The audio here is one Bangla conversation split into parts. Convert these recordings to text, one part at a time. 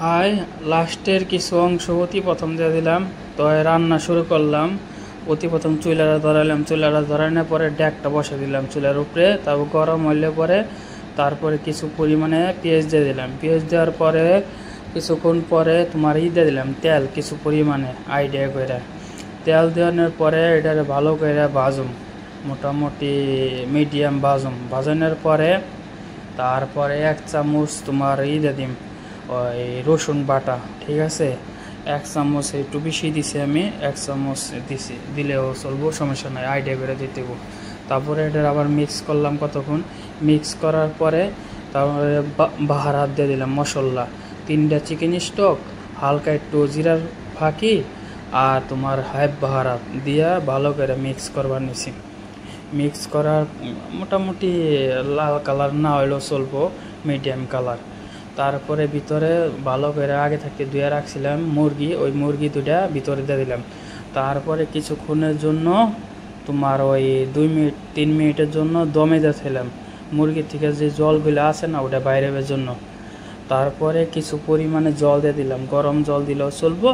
হাই, লাস্টের কিছু অংশ অতি প্রথম দিয়ে দিলাম। তো রান্না শুরু করলাম। অতি প্রথম চুলাটা ধরাইলাম, চুলাটা ধরানোর পরে ডেকটা বসে দিলাম চুলার উপরে। তারপর গরম হইলে পরে তারপরে কিছু পরিমাণে পেঁয়াজ দিয়ে দিলাম। পেঁয়াজ দেওয়ার পরে কিছুক্ষণ পরে তোমার দিয়ে দিলাম তেল কিছু পরিমাণে আইডিয়া করে। তেল দেওয়ানোর পরে এটারে ভালো করে ভাজুম, মোটামুটি মিডিয়াম ভাজানোর পরে তারপরে 1 চামচ তোমার দিয়ে দিম ওই রসুন বাটা। ঠিক আছে, 1 চামচ একটু বেশি দিছি, আমি 1 চামচ দিছি, দিলেও চলবো, সমস্যা নাই, আইডিয়া করে দিতে দেবো। তারপরে এটা আবার মিক্স করলাম কতক্ষণ। মিক্স করার পরে তারপরে বাহারাত দিয়ে দিলাম মশলা, 3টা চিকেন স্টক, হালকা একটু জিরার ফাঁকি আর তোমার হাফ বাহারাত দিয়া ভালো করে মিক্স করবার নিছি। মিক্স করার মোটামুটি লাল কালার না হইলেও চলবো, মিডিয়াম কালার। তারপরে ভিতরে ভালো করে আগে থাকতে ধুয়ে রাখছিলাম মুরগি, ওই মুরগি দুটা ভিতরে দিয়ে দিলাম। তারপরে কিছুক্ষণের জন্য তোমার ওই 2 মিনিট 3 মিনিটের জন্য দমে দিয়েছিলাম। মুরগির থেকে যে জলগুলো আছে না, ওটা বাইরের জন্য। তারপরে কিছু পরিমাণে জল দিয়ে দিলাম, গরম জল দিলেও চলবো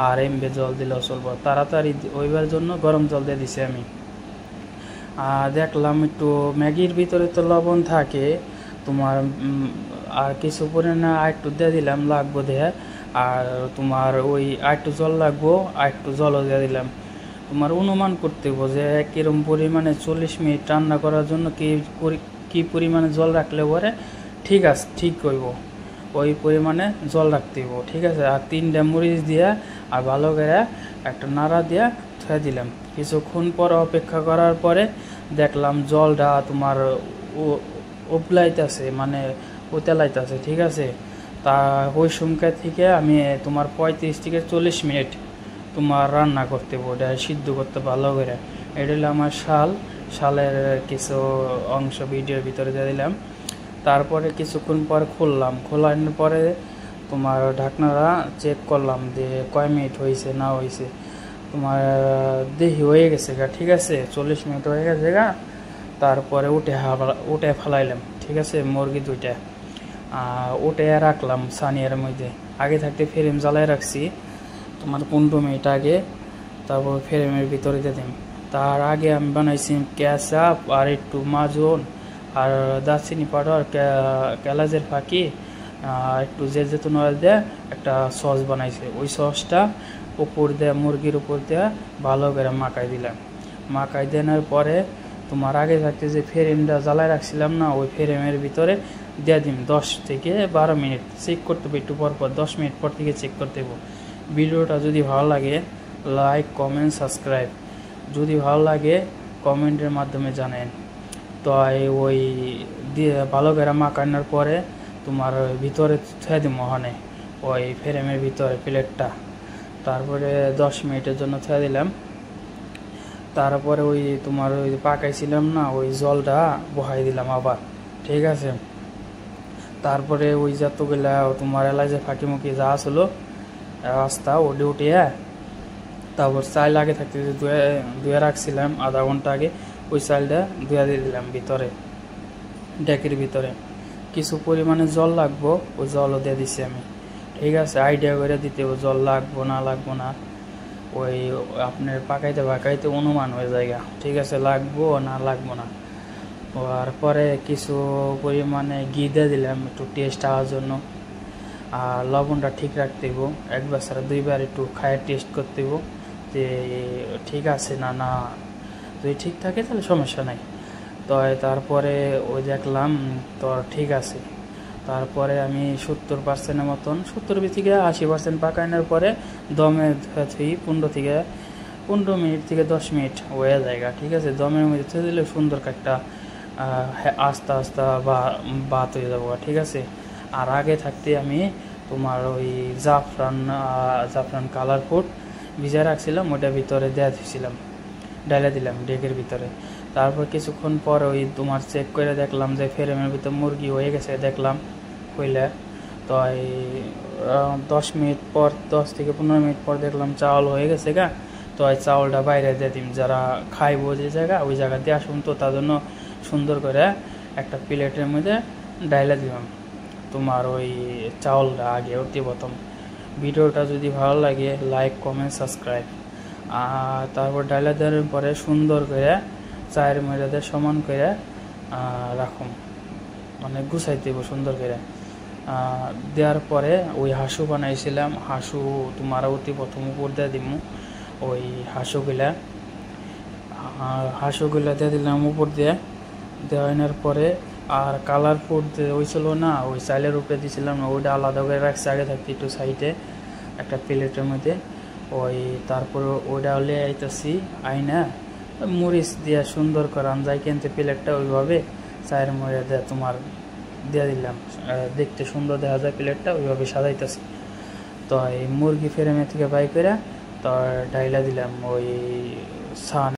আর এমবে জল দিলেও চলবো, তাড়াতাড়ি ওইবার জন্য গরম জল দিয়ে দিছি আমি। দেখলাম একটু ম্যাগির ভিতরে তো লবণ থাকে তোমার, আর কিছু পরিমাণে আর একটু দিয়ে দিলাম লাগবো দেহে। আর তোমার ওই আর একটু জল লাগবো, আর একটু জলও দিয়ে দিলাম। তোমার অনুমান করতে হবে যে কিরম পরিমাণে 40 মিনিট রান্না করার জন্য কি পরিমাণে জল রাখলে পরে ঠিক আছে, ঠিক করবো, ওই পরিমাণে জল রাখতে হইব। ঠিক আছে, আর 3টা মরিচ দিয়া আর ভালো করে একটা নাড়া দিয়া থুয়ে দিলাম। কিছুক্ষণ পর অপেক্ষা করার পরে দেখলাম জলটা তোমার উবলাইতেছে, মানে উতলাইতেছে। ঠিক আছে, তা ওই সময় থেকে আমি তোমার 35 থেকে 40 মিনিট তোমার রান্না করতে ওটা সিদ্ধ করতে ভালো করে। এটা হলো আমার শালের কিছু অংশ ভিডিওর ভিতরে দিয়ে দিলাম। তারপরে কিছুক্ষণ পর খোলানোর পরে তোমার ঢাকনাটা চেক করলাম যে কয় মিনিট হয়েছে না হয়েছে। তোমার দেহি হয়ে গেছে গা, ঠিক আছে, 40 মিনিট হয়ে গেছে গা। তারপরে উঠে ফেলাইলাম। ঠিক আছে, মুরগি দুইটা উঠে রাখলাম সানিয়ার মধ্যে। আগে থাকতে ফ্রেম জ্বালায় রাখছি তোমার 15 মিনিট আগে। তারপর ফ্রেমের ভিতরে দিয়ে দিম। তার আগে আমি বানাইছি ক্যাচাপ আর একটু মাজন আর দারচিনি পাউডার, এলাচের ফাঁকি, একটু জেতুন অয়েল দিয়ে একটা সস বানাইছে। ওই সসটা উপর দিয়ে মুরগির উপর দিয়ে ভালো করে মাখাই দিলাম। মাখাই দেওয়ার পরে তোমার আগে থাকতে যে ফ্রেমটা জ্বালায় রাখছিলাম না, ওই ফ্রেমের ভিতরে দিয়ে দিন। 10 থেকে 12 মিনিট চেক করতে হবে, একটু পর 10 মিনিট পর থেকে চেক করতে হবে। ভিডিওটা যদি ভালো লাগে লাইক, কমেন্ট, সাবস্ক্রাইব, যদি ভালো লাগে কমেন্টের মাধ্যমে জানেন। তো ওই দিয়ে ভালো করে মাখানোর পরে তোমার ভিতরে ছুঁয়ে দিব ওখানে ওই ফ্রেমের ভিতরে প্লেটটা। তারপরে 10 মিনিটের জন্য ছুঁয়ে দিলাম। তারপরে ওই তোমার ওই পাকাইছিলাম না, ওই জলটা বহাই দিলাম আবার। ঠিক আছে, তারপরে ওই যতগুলা তোমার এলাচে ফাঁকিমুখি যা আসলো রাস্তা ওটি উঠিয়ে, তারপর চাইল আগে থাকতে ধুয়ে রাখছিলাম আধা ঘন্টা আগে, ওই চাইলটা ধুয়ে দিয়ে দিলাম ভিতরে ডেকের ভিতরে। কিছু পরিমাণে জল লাগবো, ওই জলও দিয়ে দিছি আমি। ঠিক আছে, আইডিয়া করে দিতে জল লাগবো না ওই আপনার পাকাইতে অনুমান হয়ে যায়। ঠিক আছে, লাগবো না লাগবো না। আর পরে কিছু পরিমাণে ঘি দিয়ে দিলাম একটু টেস্ট হওয়ার জন্য। আর লবণটা ঠিক রাখতে হইব, একবার ছাড়া 2বার একটু খায় টেস্ট করতে হইব যে ঠিক আছে না যদি ঠিক থাকে তাহলে সমস্যা নাই। তো তারপরে ওই দেখলাম তো ঠিক আছে। তারপরে আমি 70% মতন, 70 থেকে 80% পাকানোর পরে দমে থুই 15 মিনিট থেকে 10 মিনিট হয়ে যায়। ঠিক আছে, দমের মধ্যে থুয়ে দিলে সুন্দর একটা আস্তে বা ভাত হয়ে যাবো। ঠিক আছে, আর আগে থাকতে আমি তোমার ওই জাফরান কালার ফুড ভিজা রাখছিলাম, ওইটা ভিতরে দেওয়া দিয়েছিলাম, ডাইলা দিলাম ডেকের ভিতরে। তারপর কিছুক্ষণ পর ওই তোমার চেক করে দেখলাম যে ফ্রেমের ভিতরে মুরগি হয়ে গেছে, দেখলাম হইলে। তো এই 10 মিনিট পর 10 থেকে 15 মিনিট পর দেখলাম চাউল হয়ে গেছে গা। তো এই চাউলটা বাইরে দিয়ে দিম, যারা খাইবো যে জায়গা ওই জায়গা দিয়ে আসুন, তো তার জন্য সুন্দর করে একটা প্লেটের মধ্যে ডাইলা দিলাম। তোমার ওই চাউলটা আগে অতি প্রথম। ভিডিওটা যদি ভালো লাগে লাইক কমেন্ট সাবস্ক্রাইব। আর তারপর ডাইলা দেওয়ার পরে সুন্দর করে চায়ের ময়দাতে সমান করে রাখুন, মানে গুছাই দেবো সুন্দর করে। দেওয়ার পরে ওই হাঁসু বানাইছিলাম, হাঁসু তোমার অতি প্রথম উপর দিয়ে দিব ওই হাঁসুগুলা দিয়ে দিলাম উপর দিয়ে। দেওয়ানোর পরে আর কালার ফুড হয়েছিল না, ওই চাইলের উপরে দিয়েছিলাম না, ওইটা আলাদা করে রাখছি আগে থাকতে একটু সাইডে একটা প্লেটের মধ্যে। ওই তারপর ওইটা হলে আইতেছি আইনা মরিচ দিয়ে সুন্দর করে আনজাই কিনতে প্লেটটা ওইভাবে চায়ের মরে দিয়ে তোমার দিয়ে দিলাম, দেখতে সুন্দর দেখা যায় প্লেটটা, ওইভাবে সাজাইতেছি। তো এই মুরগি ফ্রেমে থেকে বাই করে তো ডাইলা দিলাম ওই ছান।